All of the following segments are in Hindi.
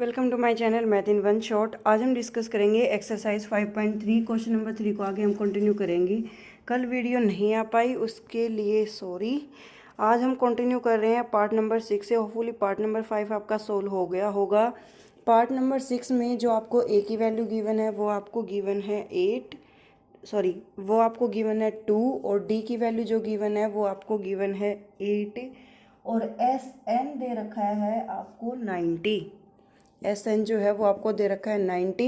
Welcome to my channel math in one shot. आज हम डिस्कस करेंगे एक्सरसाइज 5.3 क्वेश्चन नंबर 3 को। आगे हम कंटिन्यू करेंगे। कल वीडियो नहीं आ पाई उसके लिए सॉरी। आज हम कंटिन्यू कर रहे हैं पार्ट नंबर 6 से। होपफुली पार्ट नंबर 5 आपका सोल्व हो गया होगा। पार्ट नंबर 6 में जो आपको ए की वैल्यू गिवन है वो आपको गिवन है 2 और डी की वैल्यू जो गिवन है वो आपको गिवन है 8 और एस एन दे रखा है आपको 90। एस एन जो है वो आपको दे रखा है 90।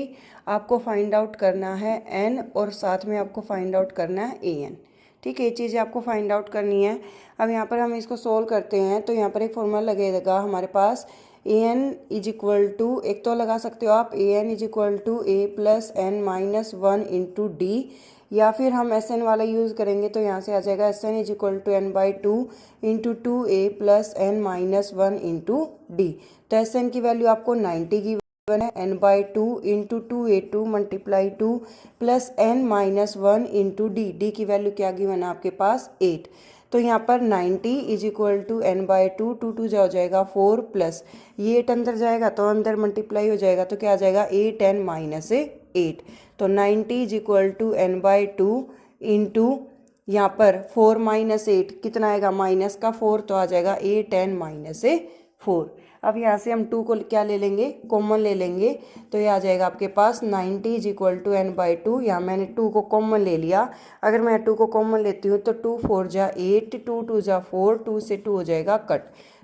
आपको फाइंड आउट करना है एन और साथ में आपको फाइंड आउट करना है ए एन। ठीक है, ये चीज़ें आपको फाइंड आउट करनी है। अब यहाँ पर हम इसको सोल्व करते हैं तो यहाँ पर एक फॉर्मूला लगेगा हमारे पास। A N is equal to, एक तो लगा सकते हो आप A N is equal to A plus N minus 1 into D, या फिर हम एस एन वाला यूज़ करेंगे तो यहाँ से आ जाएगा S N is equal to N by 2 into 2a plus N minus 1 into D. तो एस एन की वैल्यू आपको 90 गिवन है, N by 2 into 2a2 multiply 2 plus N minus 1 into D. D की वैल्यू क्या गिवन है आपके पास 8। तो यहाँ पर 90 is equal to N by 2, 2 जा हो जाएगा 4 प्लस ये 8 अंदर जाएगा तो अंदर मल्टीप्लाई हो जाएगा तो क्या आ जाएगा 8 एन माइनस 8। तो 90 is equal to N by 2 into यहाँ पर 4 माइनस 8 कितना आएगा माइनस का 4 तो आ जाएगा 8 एन माइनस 4। अब यहाँ से हम 2 को क्या ले लेंगे, कॉमन ले लेंगे तो ये आ जाएगा आपके पास 90 is equal to N by 2। यहाँ मैंने 2 को कॉमन ले लिया। अगर मैं 2 को कॉमन लेती हूँ तो 2 4 जा 8, 2 2 जा 4, 2 से 2 हो जाएगा कट।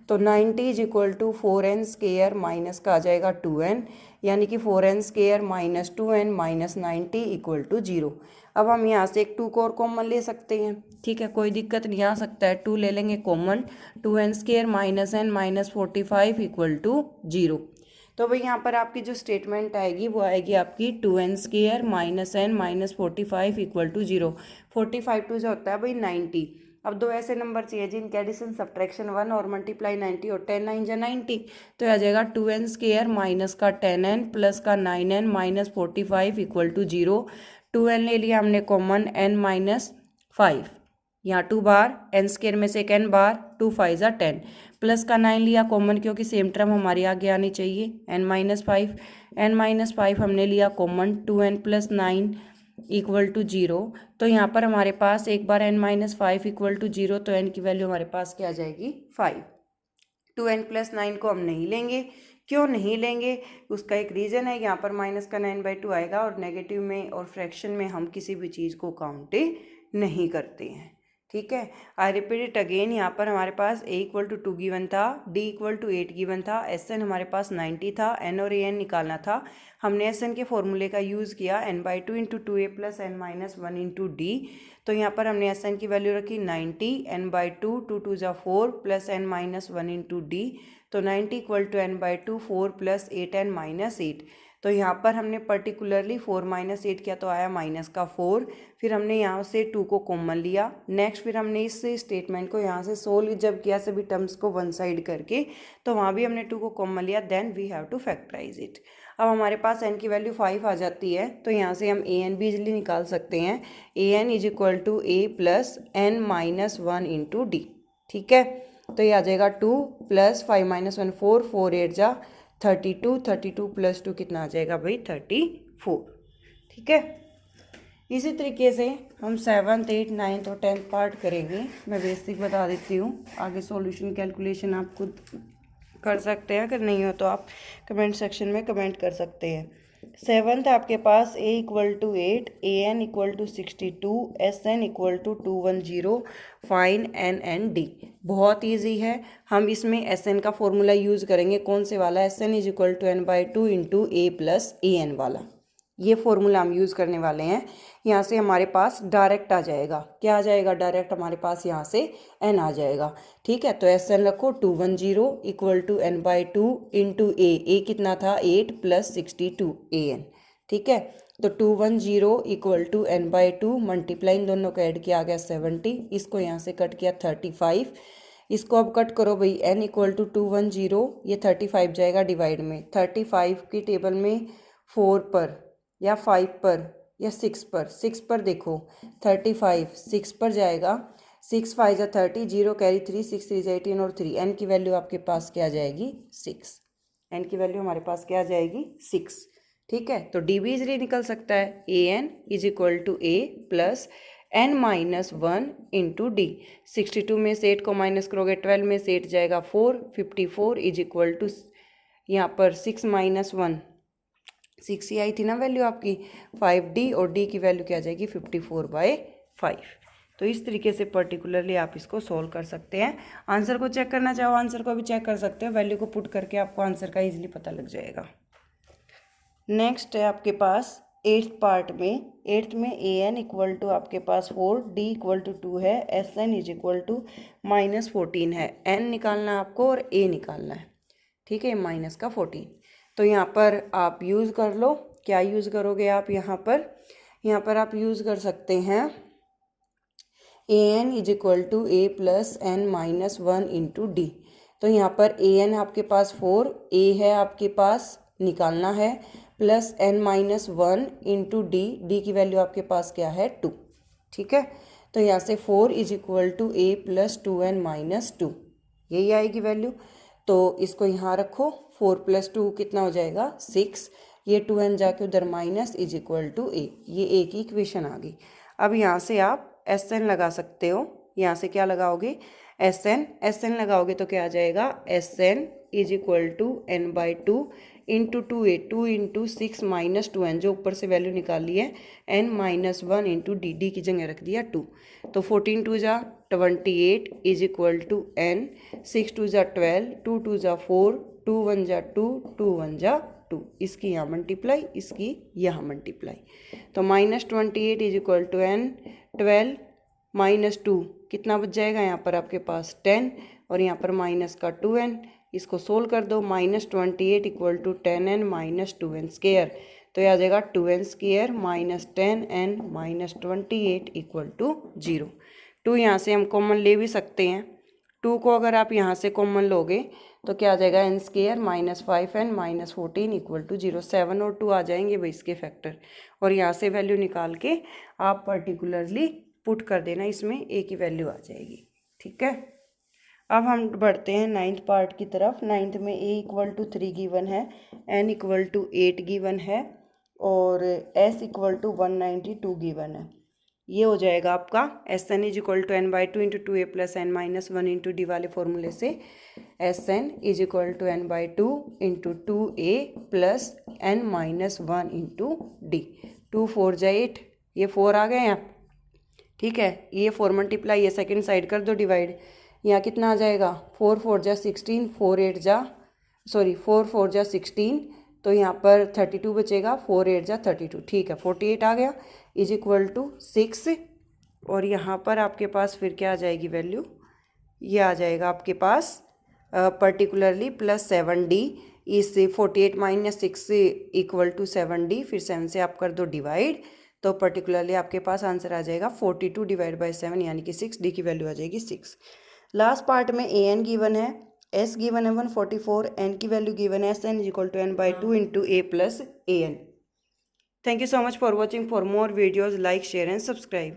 तो 90 is equal to 4n square minus का आ जाएगा 2n, यानी कि 4n square minus 2n minus 90 equal to 0। अब हम यहाँ से एक 2 को और कॉमन ले सकते हैं। ठीक है, कोई दिक्कत नहीं आ सकता है। 2 ले लेंगे common, 2n square minus n minus 45 equal to 0। तो भाई यहाँ पर आपकी जो स्टेटमेंट आएगी वो आएगी आपकी 2n square minus n minus 45 equal to 0। 45 two जो होता है भाई 90। अब दो ऐसे नंबर चाहिए जिनके एडिशन सब्ट्रैक्शन 1 और मल्टीप्लाई 90 और 10 9 जा 90। तो आ जाएगा 2n स्केयर माइनस का 10n प्लस का 9n minus 45 equal to 0। 2n ले लिया हमने कॉमन, n माइनस 5 यहाँ 2 बार, n स्केयर में से एक n बार, 2 5 जा 10 प्लस का 9 लिया कॉमन क्योंकि सेम टर्म हमारी आगे आनी चाहिए, n माइनस 5 हमने लिया common, 2n plus 9 equal to 0। तो यहाँ पर हमारे पास एक बार n माइनस 5 इक्वल टू 0 तो n की वैल्यू हमारे पास क्या आ जाएगी 5। 2n प्लस 9 को हम नहीं लेंगे। क्यों नहीं लेंगे, उसका एक रीज़न है। यहाँ पर माइनस का 9/2 आएगा और नेगेटिव में और फ्रैक्शन में हम किसी भी चीज़ को काउंट नहीं करते हैं। ठीक है, आई रिपीट इट अगेन। यहाँ पर हमारे पास a इक्वल टू 2 गिवन था, d इक्वल टू 8 गिवन था, एस एन हमारे पास 90 था, n और an निकालना था। हमने एस एन के फॉर्मूले का यूज़ किया n by 2 into 2a plus N minus 1 into D. तो यहाँ पर हमने एस एन की वैल्यू रखी 90, n बाई 2, 2 2 जा 4 plus N minus 1 into D. तो 90 equal to n by 2 4 plus 8 n minus 8। तो यहाँ पर हमने पर्टिकुलरली 4 माइनस 8 किया तो आया माइनस का 4। फिर हमने यहाँ से 2 को कॉमन लिया। नेक्स्ट फिर हमने इस स्टेटमेंट को यहाँ से सोल्व जब किया सभी टर्म्स को वन साइड करके तो वहाँ भी हमने 2 को कॉमन लिया, then we have to factorise it. अब हमारे पास n की वैल्यू 5 आ जाती है तो यहाँ से हम a n भी इजली निकाल सकते हैं। a n is equal to a plus n minus 1 into D. ठीक है, तो ये आ जाएगा 2 प्लस 5 माइनस 1 4, 4 8 जा 32, 32 प्लस 2 कितना आ जाएगा भाई 34। ठीक है, इसी तरीके से हम 7th 8th 9th और 10th पार्ट करेंगे। मैं बेसिक बता देती हूँ, आगे सॉल्यूशन कैलकुलेशन आप खुद कर सकते हैं। अगर नहीं हो तो आप कमेंट सेक्शन में कमेंट कर सकते हैं। 7th आपके पास a equal to 8, a n equal to 62, s n equal to 210, fine n n d। बहुत ईजी है। हम इसमें एस एन का फॉर्मूला यूज़ करेंगे। कौन से वाला, S N is equal to n by 2 into A plus A N वाला। ये फॉर्मूला हम यूज़ करने वाले हैं। यहाँ से हमारे पास डायरेक्ट आ जाएगा, क्या आ जाएगा डायरेक्ट हमारे पास यहाँ से n आ जाएगा। ठीक है, तो एस एन रखो 210 equal to n by 2 into A कितना था 8 प्लस 62 ए एन। ठीक है, तो 210 equal to n by 2 multiply इन दोनों का ऐड किया आ गया 70, इसको यहाँ से कट किया 35। इसको अब कट करो भाई, n इक्वल टू 210, ये 35 जाएगा डिवाइड में। 35 की टेबल में 4 पर या 5 पर या 6 पर देखो 35 6 पर जाएगा, 6 5 जा 30, 0 कैरी 3, 6 3 जा 18 और 3 n की वैल्यू आपके पास क्या आ जाएगी 6। एन की वैल्यू हमारे पास क्या आ जाएगी 6। ठीक है, तो डी भी इजली निकल सकता है, A N is equal to A plus N minus 1 into D. 62 में से 8 को माइनस करोगे 12 में से 8 जाएगा 4, 54 इज इक्वल टू यहाँ पर 6 माइनस 1 6 ही आई थी ना वैल्यू आपकी 5d, और d की वैल्यू क्या आ जाएगी 54/5। तो इस तरीके से पर्टिकुलरली आप इसको सोल्व कर सकते हैं। आंसर को चेक करना चाहो आंसर को भी चेक कर सकते हो, वैल्यू को पुट करके आपको आंसर का इजीली पता लग जाएगा। नेक्स्ट है आपके पास 8th पार्ट में, 8th में ए एन इक्वल टू आपके पास 4, डी इक्वल टू 2 है, S N is equal to -14 है। एन निकालना है आपको और ए निकालना है। ठीक है, माइनस का 14। तो यहाँ पर आप यूज़ कर लो, क्या यूज़ करोगे आप यहाँ पर आप यूज़ कर सकते हैं A N is equal to A plus N minus 1 into D. तो यहाँ पर ए एन आपके पास 4, ए है आपके पास निकालना है, plus N minus 1 into D, D की वैल्यू आपके पास क्या है 2। ठीक है, तो यहाँ से 4 is equal to A plus 2n minus 2, यही आएगी वैल्यू। तो इसको यहाँ रखो, 4 + 2 कितना हो जाएगा 6, ये 2n जाके उधर माइनस इज इक्वल टू ए, ये ए की इक्वेशन आ गई। अब यहाँ से आप एस एन लगा सकते हो, यहाँ से क्या लगाओगे एस एन लगाओगे तो क्या आ जाएगा S N is equal to n/2 into 2a, 2 into 6 minus 2n, जो ऊपर से वैल्यू निकाली है n minus 1 into D, D की जगह रख दिया 2। तो 14 2 जा 28 इज इक्वल टू n, 6 2 जा 12, 2 2 जा 4, 2 1 जा 2, 2 1 जा 2, इसकी यहाँ मल्टीप्लाई, इसकी यहाँ मल्टीप्लाई। तो -28 is equal to n, 12 minus 2 कितना बच जाएगा यहाँ पर आपके पास 10, और यहाँ पर माइनस का 2n, इसको सोल्व कर दो। -28 equal to 10n minus 2n square, तो यह आ जाएगा 2n square minus 10n minus 28 equal to 0। 2 यहाँ से हम कॉमन ले भी सकते हैं, 2 को अगर आप यहाँ से कॉमन लोगे तो क्या आ जाएगा n square minus 5n minus 14 equal to 0। 7 और 2 आ जाएंगे भाई इसके फैक्टर, और यहाँ से वैल्यू निकाल के आप पर्टिकुलरली पुट कर देना, इसमें a की वैल्यू आ जाएगी। ठीक है, अब हम बढ़ते हैं 9th पार्ट की तरफ। 9th में a इक्वल टू 3 गिवन है, n इक्वल टू 8 गिवन है, और s इक्वल टू 192 गिवन है। ये हो जाएगा आपका S N is equal to n/2 into 2a plus n minus 1 into D वाले फॉर्मूले से S N is equal to n/2 into 2a plus n minus 1 into D. 2 4 जा 8, ये 4 आ गए यहाँ। ठीक है, ये 4 मल्टीप्लाई, ये सेकेंड साइड कर दो डिवाइड, यहाँ कितना आ जाएगा 4 4 जा 16, 4 8 जा 16, तो यहाँ पर 32 बचेगा, 4 8 जा 32। ठीक है, 48 आ गया इज इक्वल टू 6, और यहाँ पर आपके पास फिर क्या आ जाएगी वैल्यू, ये आ जाएगा आपके पास पर्टिकुलरली प्लस 7d, इससे 48 माइनस 6 इक्वल टू 7d, फिर 7 से आप कर दो डिवाइड, तो पर्टिकुलरली आपके पास आंसर आ जाएगा 42 डिवाइड बाई 7 यानी कि 6, डी की वैल्यू आ जाएगी 6। लास्ट पार्ट में ए एन गिवन है, एस गिवन है 144, एन की वैल्यू गिवन है S N is equal to n/2 into a plus A N. Thank you so much for watching. For more videos, like, share and subscribe.